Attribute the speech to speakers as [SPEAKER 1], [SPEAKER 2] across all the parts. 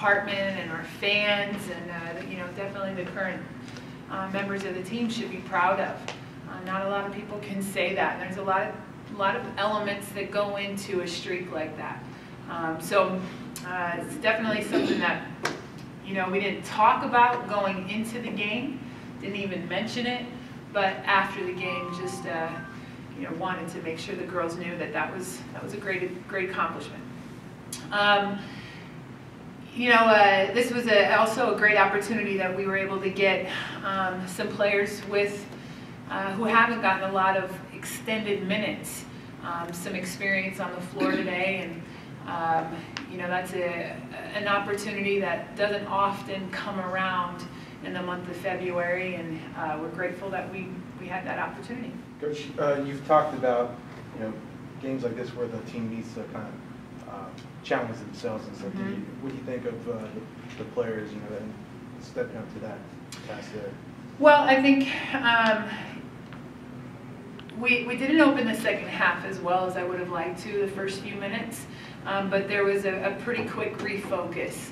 [SPEAKER 1] department and our fans, and you know, definitely the current members of the team should be proud of. Not a lot of people can say that. There's a lot of elements that go into a streak like that. So it's definitely something that, you know, we didn't talk about going into the game, didn't even mention it, but after the game, just you know, wanted to make sure the girls knew that that was a great accomplishment. You know, this was also a great opportunity that we were able to get some players with who haven't gotten a lot of extended minutes, some experience on the floor today, and you know, that's an opportunity that doesn't often come around in the month of February, and we're grateful that we had that opportunity.
[SPEAKER 2] Coach, you've talked about, you know, games like this where the team needs to kind of challenge themselves and stuff.
[SPEAKER 1] Mm-hmm.
[SPEAKER 2] What do you think of the players, you know, and stepping up to that task there?
[SPEAKER 1] Well, I think we didn't open the second half as well as I would have liked to the first few minutes, but there was a pretty quick refocus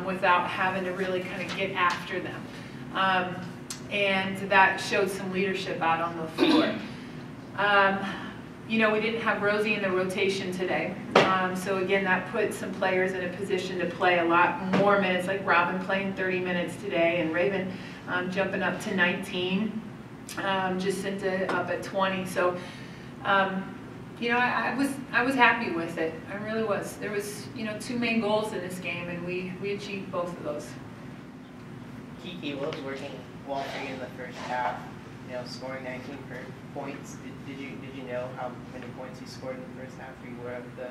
[SPEAKER 1] without having to really kind of get after them. And that showed some leadership out on the floor. You know, we didn't have Rosie in the rotation today. So again, that put some players in a position to play a lot more minutes, like Robin playing 30 minutes today, and Raven jumping up to 19, Jacinta up at 20. So, you know, I was happy with it. I really was. There was, you know, 2 main goals in this game, and we achieved both of those.
[SPEAKER 3] Kiki was working well for you in the first half, you know, scoring 19 points. Did you know how many points you scored in the first half? Were you aware of the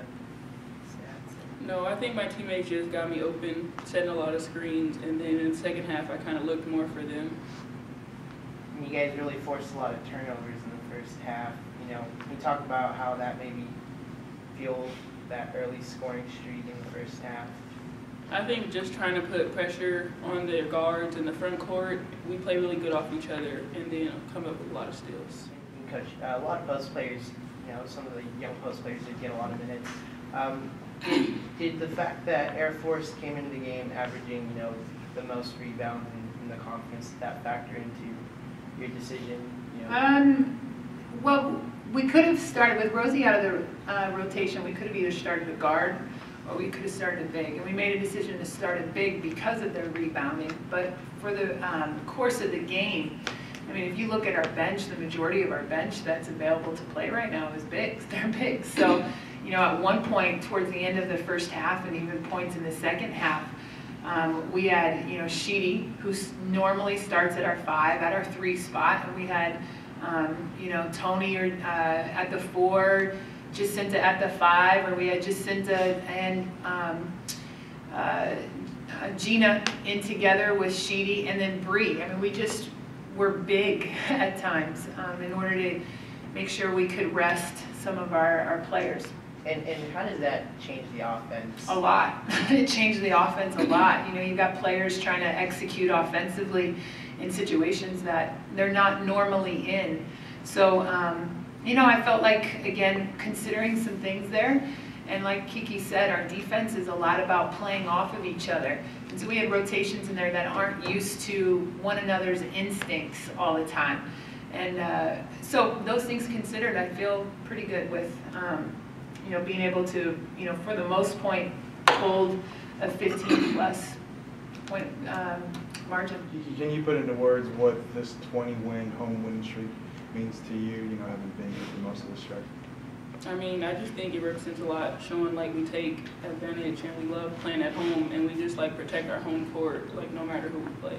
[SPEAKER 3] stats?
[SPEAKER 4] No, I think my teammates just got me open, setting a lot of screens, and then in the second half I kind of looked more for them.
[SPEAKER 3] And you guys really forced a lot of turnovers in the first half. You know, can you talk about how that maybe fueled that early scoring streak in the first half?
[SPEAKER 4] I think just trying to put pressure on the guards in the front court. We play really good off each other, and then come up with a lot of steals.
[SPEAKER 3] And Coach, a lot of post players, you know, some of the young post players did get a lot of minutes. Did the fact that Air Force came into the game averaging, you know, the most rebounds and the confidence, did that factor into your decision? You know?
[SPEAKER 1] Well, we could have started with Rosie out of the rotation. We could have either started a guard, or we could have started a big, and we made a decision to start a big because of their rebounding. But for the course of the game, I mean, if you look at our bench, the majority of our bench that's available to play right now is bigs. They're bigs. So, you know, at one point towards the end of the first half, and even points in the second half, we had, you know, Sheedy, who normally starts at our 5, at our 3 spot, and we had, you know, Tony at the 4. Jacinta at the 5, or we had Jacinta and Gina in together with Sheedy, and then Bree. I mean, we just were big at times in order to make sure we could rest some of our players.
[SPEAKER 3] And how does that change the offense?
[SPEAKER 1] A lot. It changed the offense a lot. You know, you got players trying to execute offensively in situations that they're not normally in. So, you know, I felt like, again, considering some things there, and like Kiki said, our defense is a lot about playing off of each other. And so we had rotations in there that aren't used to one another's instincts all the time. And so those things considered, I feel pretty good with, you know, being able to, you know, for the most part, hold a 15-plus point margin.
[SPEAKER 2] Can you put into words what this 20-win home winning streak means to you, you know, having been here for most of the stretch?
[SPEAKER 4] I mean, I just think it represents a lot, showing like we take advantage and we love playing at home, and we just like protect our home court, like no matter who we play.